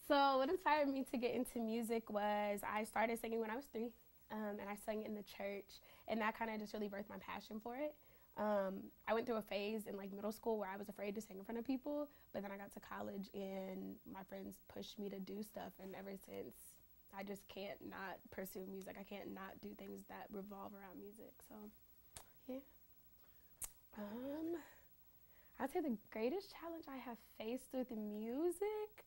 So what inspired me to get into music was I started singing when I was 3, and I sang in the church, and that kind of just really birthed my passion for it. I went through a phase in like middle school where I was afraid to sing in front of people, but then I got to college and my friends pushed me to do stuff, and ever since I just can't not pursue music. I can't not do things that revolve around music. So, yeah. I'd say the greatest challenge I have faced with music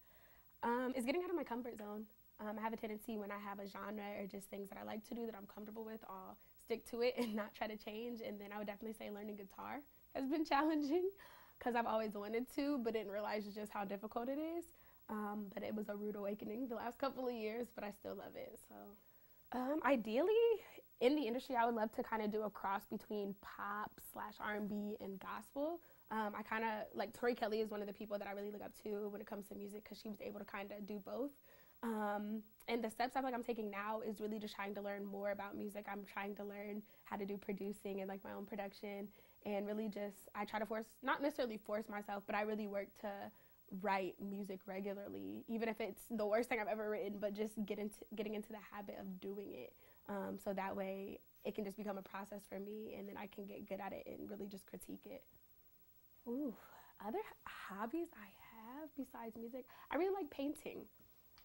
is getting out of my comfort zone. I have a tendency when I have a genre or just things that I like to do that I'm comfortable with, I'll stick to it and not try to change. And then I would definitely say learning guitar has been challenging because I've always wanted to, but didn't realize just how difficult it is. But it was a rude awakening the last couple of years, but I still love it. So ideally, in the industry, I would love to kind of do a cross between pop / R&B and gospel. I kind of, like Tori Kelly is one of the people that I really look up to when it comes to music because she was able to kind of do both. And the steps I feel like I'm taking now is really just trying to learn more about music. I'm trying to learn how to do producing and like my own production, and really just, I try to not necessarily force myself, but I really work to write music regularly, even if it's the worst thing I've ever written, but just getting into the habit of doing it. So that way it can just become a process for me, and then I can get good at it and really just critique it. Ooh, other hobbies I have besides music, I really like painting.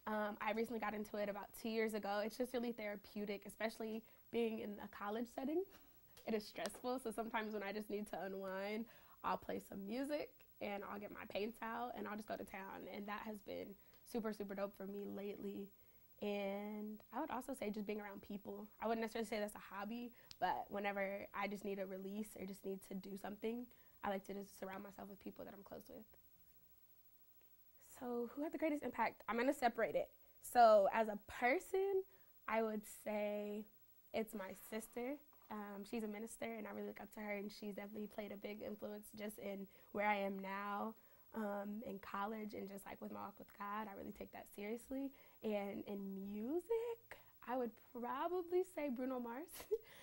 I recently got into it about 2 years ago. It's just really therapeutic, especially being in a college setting. It is stressful, so sometimes when I just need to unwind, I'll play some music and I'll get my paints out and I'll just go to town. And that has been super, super dope for me lately. And I would also say just being around people. I wouldn't necessarily say that's a hobby, but whenever I just need a release or just need to do something, I like to just surround myself with people that I'm close with. So who had the greatest impact? I'm going to separate it. So as a person, I would say it's my sister. She's a minister, and I really look up to her, and she's definitely played a big influence just in where I am now, in college, and just like with my walk with God. I really take that seriously. And in music, I would probably say Bruno Mars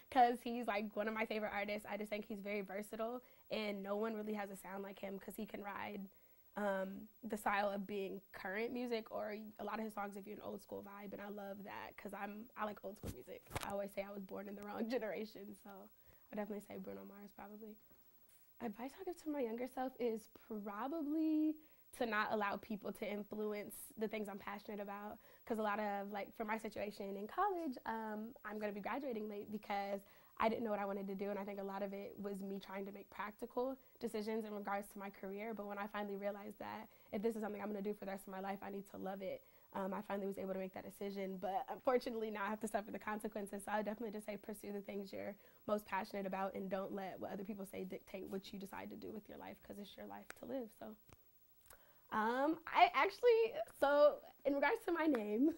because he's like one of my favorite artists. I just think he's very versatile, and no one really has a sound like him because he can ride the style of being current music or a lot of his songs if you're an old school vibe, and I love that because I like old school music. I always say I was born in the wrong generation, so I definitely say Bruno Mars probably. Advice I'll give to my younger self is probably to not allow people to influence the things I'm passionate about, because a lot of, like, for my situation in college, I'm going to be graduating late because I didn't know what I wanted to do, and I think a lot of it was me trying to make practical decisions in regards to my career. But when I finally realized that if this is something I'm going to do for the rest of my life, I need to love it, I finally was able to make that decision. But unfortunately, now I have to suffer the consequences. So I would definitely just say pursue the things you're most passionate about, and don't let what other people say dictate what you decide to do with your life, because it's your life to live. So so in regards to my name,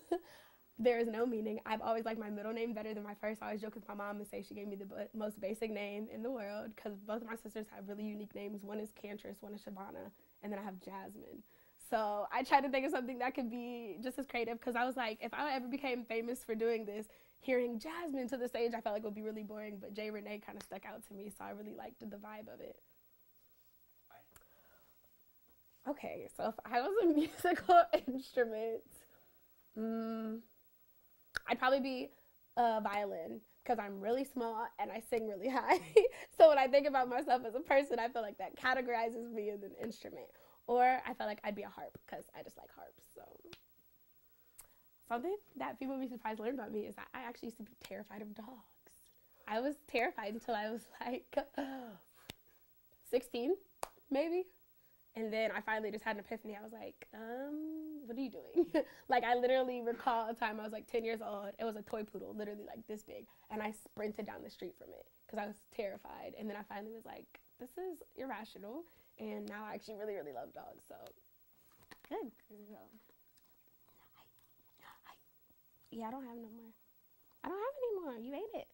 there is no meaning. I've always liked my middle name better than my first. I always joke with my mom and say she gave me the most basic name in the world, because both of my sisters have really unique names. One is Cantress, one is Shavana, and then I have Jasmine. So I tried to think of something that could be just as creative, because I was like, if I ever became famous for doing this, hearing Jasmine to the stage, I felt like it would be really boring, but JRenee kind of stuck out to me, so I really liked the vibe of it. Okay, so if I was a musical instrument, I'd probably be a violin, because I'm really small and I sing really high. So when I think about myself as a person, I feel like that categorizes me as an instrument. Or I feel like I'd be a harp, because I just like harps. So something that people would be surprised to learn about me is that I actually used to be terrified of dogs. I was terrified until I was like 16, maybe. And then I finally just had an epiphany. I was like, what are you doing? Like, I literally recall a time I was like 10 years old. It was a toy poodle, literally like this big. And I sprinted down the street from it because I was terrified. And then I finally was like, this is irrational. And now I actually really, really love dogs. So, good. Yeah, I don't have no more. I don't have any more. You ate it.